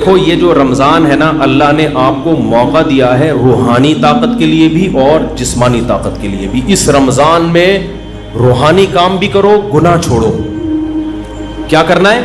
دیکھو یہ جو رمضان ہے نا، اللہ نے آپ کو موقع دیا ہے روحانی طاقت کے لیے بھی اور جسمانی طاقت کے لیے بھی. اس رمضان میں روحانی کام بھی کرو، گناہ چھوڑو. کیا کرنا ہے؟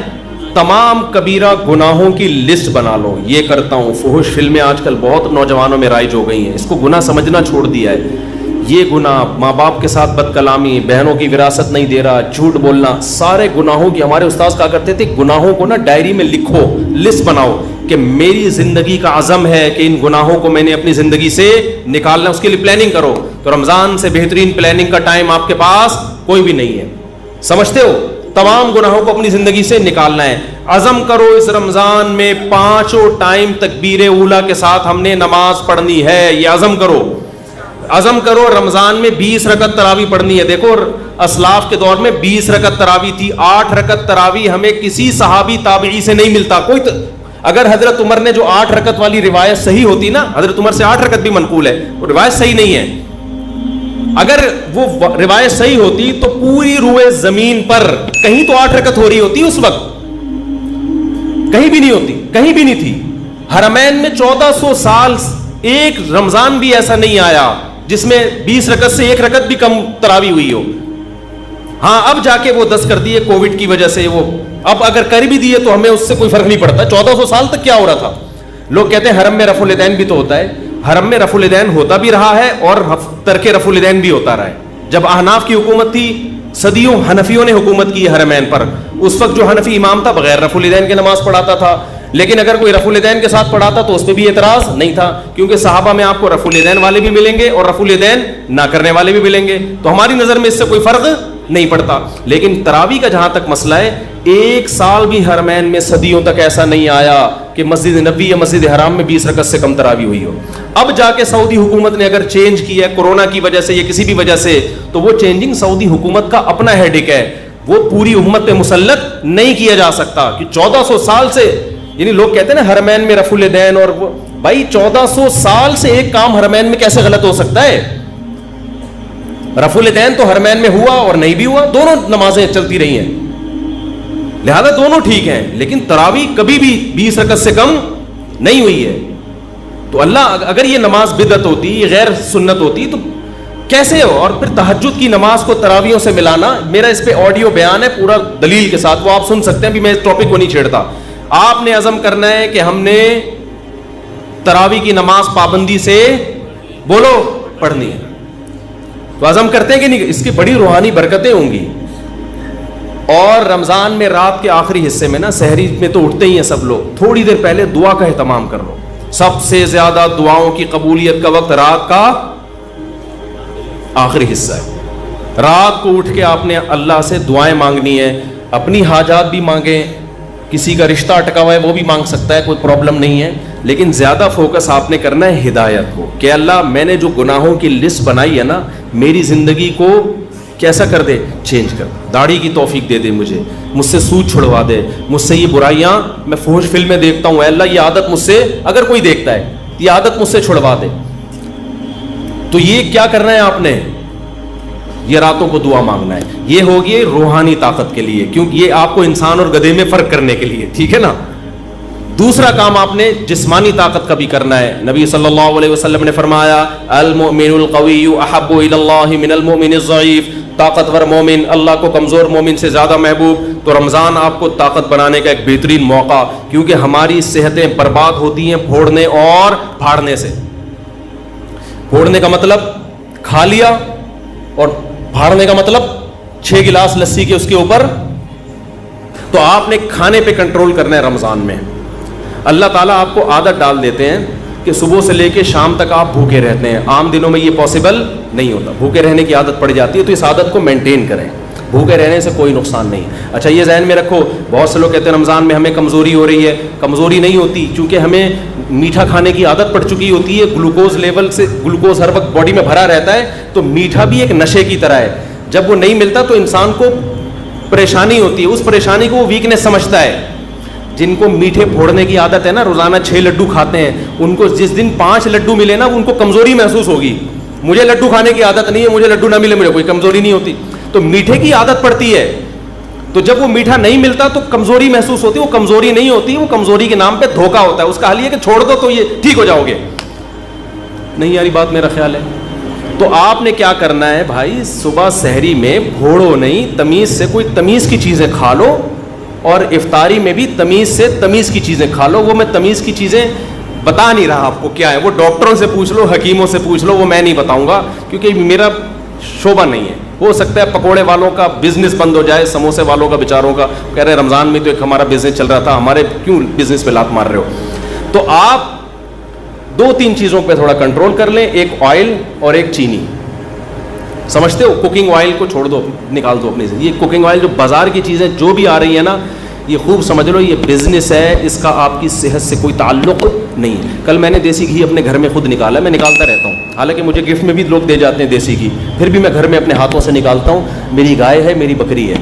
تمام کبیرہ گناہوں کی لسٹ بنا لو. یہ کرتا ہوں. فحش فلمیں آج کل بہت نوجوانوں میں رائج ہو گئی ہیں، اس کو گناہ سمجھنا چھوڑ دیا ہے. یہ گناہ، ماں باپ کے ساتھ بد کلامی، بہنوں کی وراثت نہیں دے رہا، جھوٹ بولنا، سارے گناہوں کی. ہمارے استاذ کہا کرتے تھے گناہوں کو نا ڈائری میں لکھو، لسٹ بناؤ کہ میری زندگی کا عزم ہے کہ ان گناہوں کو میں نے اپنی زندگی سے نکالنا. اس کے لیے پلاننگ کرو. تو رمضان سے بہترین پلاننگ کا ٹائم آپ کے پاس کوئی بھی نہیں ہے. سمجھتے ہو؟ تمام گناہوں کو اپنی زندگی سے نکالنا ہے. عزم کرو اس رمضان میں 5 ٹائم تکبیر اولیٰ کے ساتھ ہم نے نماز پڑھنی ہے. یہ عزم کرو. عزم کرو رمضان میں 20 رکعت تراویح پڑھنی ہے. دیکھو اسلاف کے دور میں 20 رکعت تراویح تھی. 8 رکعت تراویح ہمیں کسی صحابی تابعی سے نہیں ملتا. اگر حضرت عمر نے جو 8 رکعت والی روایت صحیح ہوتی نا، حضرت عمر سے 8 رکعت بھی منقول ہے، وہ روایت صحیح نہیں ہے. اگر وہ روایت صحیح ہوتی تو پوری روئے زمین پر کہیں تو 8 رکعت ہو رہی ہوتی. اس وقت کہیں بھی نہیں ہوتی، کہیں بھی نہیں تھی. حرمین میں 1400 سال ایک رمضان بھی ایسا نہیں آیا جس میں 20 رکعت سے 1 رکعت بھی کم تراویح ہوئی ہو. ہاں اب جا کے وہ 10 کر دیے کووڈ کی وجہ سے. وہ اب اگر کر بھی دیے تو ہمیں اس سے کوئی فرق نہیں پڑتا. 1400 سال تک کیا ہو رہا تھا؟ لوگ کہتے ہیں حرم میں رفع الیدین بھی تو ہوتا ہے. حرم میں رفع الیدین ہوتا بھی رہا ہے اور ترک رفع الیدین بھی ہوتا رہا ہے. جب احناف کی حکومت تھی، صدیوں حنفیوں نے حکومت کی حرمین پر. اس وقت جو حنفی امام تھا بغیر رفع الیدین کے نماز پڑھاتا تھا. لیکن اگر کوئی رفع الیدین کے ساتھ پڑھاتا تو اس پہ بھی اعتراض نہیں تھا، کیونکہ صحابہ میں آپ کو رفع الیدین والے بھی ملیں گے اور رفع الیدین نہ کرنے والے بھی ملیں گے. تو ہماری نظر میں اس سے کوئی فرق نہیں پڑتا. لیکن تراویح کا جہاں تک مسئلہ ہے، 1 سال بھی حرمین میں صدیوں تک ایسا نہیں آیا کہ مسجد نبوی یا مسجد حرام میں 20 رکعت سے کم تراویح ہوئی ہو. اب جا کے سعودی حکومت نے اگر چینج کیا ہے کورونا کی وجہ سے یا کسی بھی وجہ سے، تو وہ چینجنگ سعودی حکومت کا اپنا ہیڈک ہے. وہ پوری امت پہ مسلط نہیں کیا جا سکتا کہ 1400 سال سے. یعنی لوگ کہتے ہیں نا حرمین میں رفع الیدین، اور وہ بھائی 1400 سال سے ایک کام حرمین میں کیسے غلط ہو سکتا ہے؟ رفع الیدین تو حرمین میں ہوا اور نہیں بھی ہوا، دونوں نمازیں چلتی رہی ہیں، لہذا دونوں ٹھیک ہیں. لیکن تراویح کبھی بھی 20 رکعت سے کم نہیں ہوئی ہے. تو اللہ، اگر یہ نماز بدعت ہوتی، یہ غیر سنت ہوتی تو کیسے ہو؟ اور پھر تہجد کی نماز کو تراویحوں سے ملانا، میرا اس پہ آڈیو بیان ہے پورا دلیل کے ساتھ، وہ آپ سن سکتے ہیں. بھی میں اس ٹاپک کو نہیں چھیڑتا. آپ نے عزم کرنا ہے کہ ہم نے تراویح کی نماز پابندی سے بولو پڑھنی ہے. تو عزم کرتے ہیں کہ نہیں؟ اس کی بڑی روحانی برکتیں ہوں گی. اور رمضان میں رات کے آخری حصے میں نا، سحری میں تو اٹھتے ہی ہیں سب لوگ، تھوڑی دیر پہلے دعا کا اہتمام کر لو. سب سے زیادہ دعاؤں کی قبولیت کا وقت رات کا آخری حصہ ہے. رات کو اٹھ کے آپ نے اللہ سے دعائیں مانگنی ہے. اپنی حاجات بھی مانگیں، کسی کا رشتہ اٹکا ہوا ہے وہ بھی مانگ سکتا ہے، کوئی پرابلم نہیں ہے. لیکن زیادہ فوکس آپ نے کرنا ہے ہدایت کو، کہ اللہ میں نے جو گناہوں کی لسٹ بنائی ہے نا، میری زندگی کو کیسا کر دے، چینج کر. داڑھی کی توفیق دے دے مجھے، مجھ سے سود چھڑوا دے، مجھ سے یہ برائیاں، میں فحش فلمیں دیکھتا ہوں، اے اللہ یہ عادت مجھ سے، اگر کوئی دیکھتا ہے یہ عادت مجھ سے چھڑوا دے. تو یہ کیا کرنا ہے آپ نے؟ یہ راتوں کو دعا مانگنا ہے. یہ ہوگی روحانی طاقت کے لیے، کیونکہ یہ آپ کو انسان اور گدھے میں فرق کرنے کے لیے، ٹھیک ہے نا. دوسرا کام آپ نے جسمانی طاقت کا بھی کرنا ہے. نبی صلی اللہ علیہ وسلم نے فرمایا المؤمن القوی احب الی اللہ من المؤمن الضعیف. طاقتور مومن اللہ کو کمزور مومن سے زیادہ محبوب. تو رمضان آپ کو طاقت بنانے کا ایک بہترین موقع، کیونکہ ہماری صحتیں برباد ہوتی ہیں پھوڑنے اور پھاڑنے سے. پھوڑنے کا مطلب کھا لیا، اور پھاڑنے کا مطلب 6 گلاس لسی کے اس کے اوپر. تو آپ نے کھانے پہ کنٹرول کرنا ہے رمضان میں. اللہ تعالیٰ آپ کو عادت ڈال دیتے ہیں کہ صبح سے لے کے شام تک آپ بھوکے رہتے ہیں. عام دنوں میں یہ پاسبل نہیں ہوتا، بھوکے رہنے کی عادت پڑ جاتی ہے. تو اس عادت کو مینٹین کریں، بھوکے رہنے سے کوئی نقصان نہیں. اچھا یہ ذہن میں رکھو، بہت سے لوگ کہتے ہیں رمضان میں ہمیں کمزوری ہو رہی ہے. کمزوری نہیں ہوتی، چونکہ ہمیں میٹھا کھانے کی عادت پڑ چکی ہوتی ہے. گلوکوز لیول سے، گلوکوز ہر وقت باڈی میں بھرا رہتا ہے، تو میٹھا بھی ایک نشے کی طرح ہے. جب وہ نہیں ملتا تو انسان کو پریشانی ہوتی ہے، اس پریشانی کو وہ ویکنیس سمجھتا ہے. جن کو میٹھے پھوڑنے کی عادت ہے نا، روزانہ 6 لڈو کھاتے ہیں، ان کو جس دن 5 لڈو ملے نا، ان کو کمزوری محسوس ہوگی. مجھے لڈو کھانے کی عادت نہیں ہے، مجھے لڈو نہ ملے مجھے کوئی کمزوری نہیں ہوتی. تو میٹھے کی عادت پڑتی ہے. تو جب وہ میٹھا نہیں ملتا تو کمزوری محسوس ہوتی ہے. وہ کمزوری نہیں ہوتی, وہ کمزوری کے نام پہ دھوکا ہوتا ہے. اس کا حل یہ کہ چھوڑ دو تو یہ ٹھیک ہو جاؤ گے. نہیں یاری بات میرا خیال ہے. تو آپ نے کیا کرنا ہے بھائی, صبح سحری میں بھوڑو نہیں, تمیز سے کوئی تمیز کی چیزیں کھا لو, اور افطاری میں بھی تمیز سے تمیز کی چیزیں کھا لو. وہ میں تمیز کی چیزیں بتا نہیں رہا آپ کو کیا ہے, وہ ڈاکٹروں سے پوچھ لو, حکیموں سے پوچھ لو, وہ میں نہیں بتاؤں گا کیونکہ میرا شعبہ نہیں ہے. ہو سکتا ہے پکوڑے والوں کا بزنس بند ہو جائے, سموسے والوں کا بیچاروں کا, کہہ رہے رمضان میں تو ایک ہمارا بزنس چل رہا تھا, ہمارے کیوں بزنس پہ لات مار رہے ہو. تو آپ 2-3 چیزوں پہ تھوڑا کنٹرول کر لیں, ایک آئل اور ایک چینی. سمجھتے ہو, کوکنگ آئل کو چھوڑ دو, نکال دو اپنی سے. یہ کوکنگ آئل جو بازار کی چیزیں جو بھی آ رہی ہیں نا, یہ خوب سمجھ لو یہ بزنس ہے, اس کا آپ کی صحت سے کوئی تعلق نہیں. کل میں نے دیسی گھی اپنے گھر میں خود نکالا, میں نکالتا رہتا ہوں, حالانکہ مجھے گفٹ میں بھی لوگ دے جاتے ہیں دیسی گھی, پھر بھی میں گھر میں اپنے ہاتھوں سے نکالتا ہوں. میری گائے ہے, میری بکری ہے,